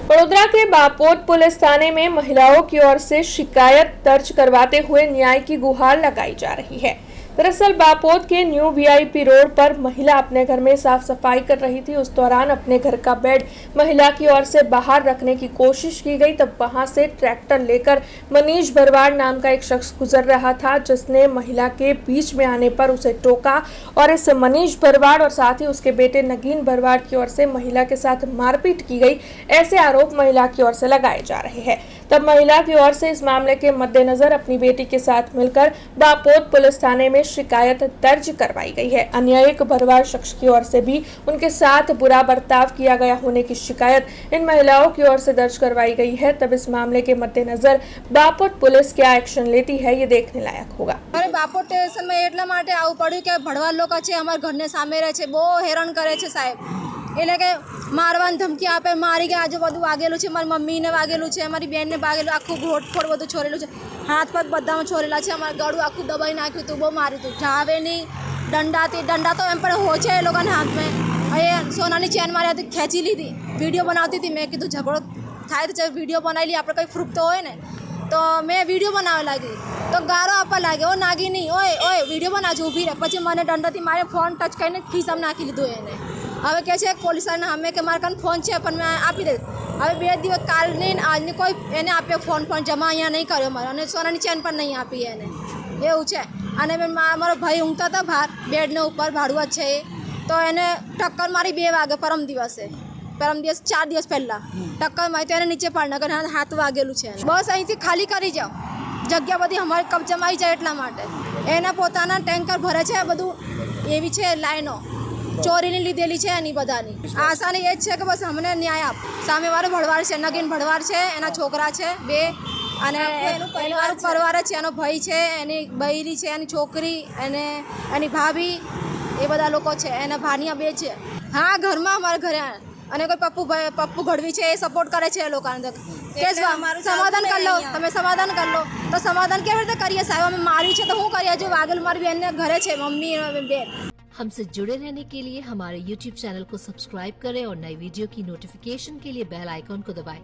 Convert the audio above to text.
वडोदरा के बापोद पुलिस थाने में महिलाओं की ओर से शिकायत दर्ज करवाते हुए न्याय की गुहार लगाई जा रही है। दरअसल बापोद के न्यू वीआईपी रोड पर महिला अपने घर में साफ सफाई कर रही थी। उस दौरान अपने घर का बेड महिला की ओर से बाहर रखने की कोशिश की गई, तब वहां से ट्रैक्टर लेकर मनीष भरवाड़ नाम का एक शख्स गुजर रहा था, जिसने महिला के बीच में आने पर उसे टोका और इस मनीष भरवाड़ और साथ ही उसके बेटे नगीन भरवाड़ की ओर से महिला के साथ मारपीट की गई, ऐसे आरोप महिला की ओर से लगाए जा रहे हैं। तब महिला की ओर से इस मामले के मद्देनजर अपनी बेटी के साथ मिलकर बापोद पुलिस थाने में शिकायत दर्ज करवाई गई है। अन्य एक भरवाड़ शख्स की ओर से भी उनके साथ बुरा बर्ताव किया गया होने की शिकायत इन महिलाओं की ओर से दर्ज करवाई गई है। तब इस मामले के मद्देनजर बापोद पुलिस क्या एक्शन लेती है, ये देखने लायक होगा। अरे बापोद स्टेशन में એટલા માટે આવું પડ્યું કે ભડવાડ લોકો છે અમારા ઘરને સામે રહે છે, બહુ હેરાન કરે છે સાહેબ। એટલે કે મારવાની ધમકી આપે, મારી કે આજુબાજુ વાગેલું છે, મારી મમ્મીને વાગેલું છે, મારી બેનને વાગેલું, આખું ઘોટફોડ બધું છોરેલું છે, હાથ પગ બધામાં છોરેલા છે, અમારું ગળું આખું દબાઈ નાખ્યું હતું, બહુ માર્યું હતું, ઢાવેની દંડા તો એમ પણ હોય છે એ લોકોના હાથમાં। એ સોનાની ચેન મારી હતી, ખેંચી લીધી, વિડીયો બનાવતી હતી। મેં કીધું ઝઘડો થાય તો વિડીયો બનાવી લઈએ, આપણે કંઈ પ્રૂફ તો હોય ને। તો મેં વિડીયો બનાવવા લાગી તો ગારો આપવા લાગે, ઓ નાગીની ઓય ઓય વિડીયો બનાવજો, ઊભી રહે। પછી મને દંડાથી મારે ફોન ટચ કરીને ખિસ્સામાં નાખી લીધું એને। હવે કહે છે પોલીસવાળાને અમે કે મારા કાન ફોન છે પણ મેં આપી દઈશ। હવે 2 દિવસ કાલની આજની કોઈ એને આપ્યો ફોન જમા અહીંયા નહીં કર્યો મારો, અને સોનાની ચેન પણ નહીં આપી એને, એવું છે। અને મારો ભાઈ ઊંઘતા હતા બહાર બેડને ઉપર, ભાડુઆત છે એ, તો એને ટક્કર મારી 2 વાગે પરમ દિવસ 4 દિવસ પહેલાં ટક્કર મારી, તો એને નીચે પાડી નાખે, હાથ વાગેલું છે। બસ અહીંથી ખાલી કરી જાઓ, જગ્યા બધી અમારી કબજામાં આવી જાય એટલા માટે। એના પોતાના ટેન્કર ભરે છે, બધું એવી છે લાઈનો ચોરીની લીધેલી છે એની બધાની। આશાની એ જ છે કે બસ અમને ન્યાય આપ। સામેવાળો ભડવાડ છે, નગીન ભડવાડ છે, એના છોકરા છે 2, અને એનું પરિવાર છે, એનો ભાઈ છે, એની બૈરી છે, એની છોકરી, એની ભાભી, એ બધા લોકો છે, એના ભાનિયા 2 છે। હા, ઘરમાં અમારા ઘરે અને કોઈ પપ્પુ ગઢવી છે એ સપોર્ટ કરે છે એ લોકોને કે સમાધાન કરી લો, તમે સમાધાન કરી લો। તો સમાધાન કેવી રીતે કરીએ સાહેબ? અમે માર્યું છે તો શું કરીએ? જો વાગેલું મારી બેનને घरे છે, मम्मी बेन। हमसे जुड़े रहने के लिए हमारे YouTube चैनल को सब्सक्राइब करें और नई वीडियो की नोटिफिकेशन के लिए बेल आइकॉन को दबाएं।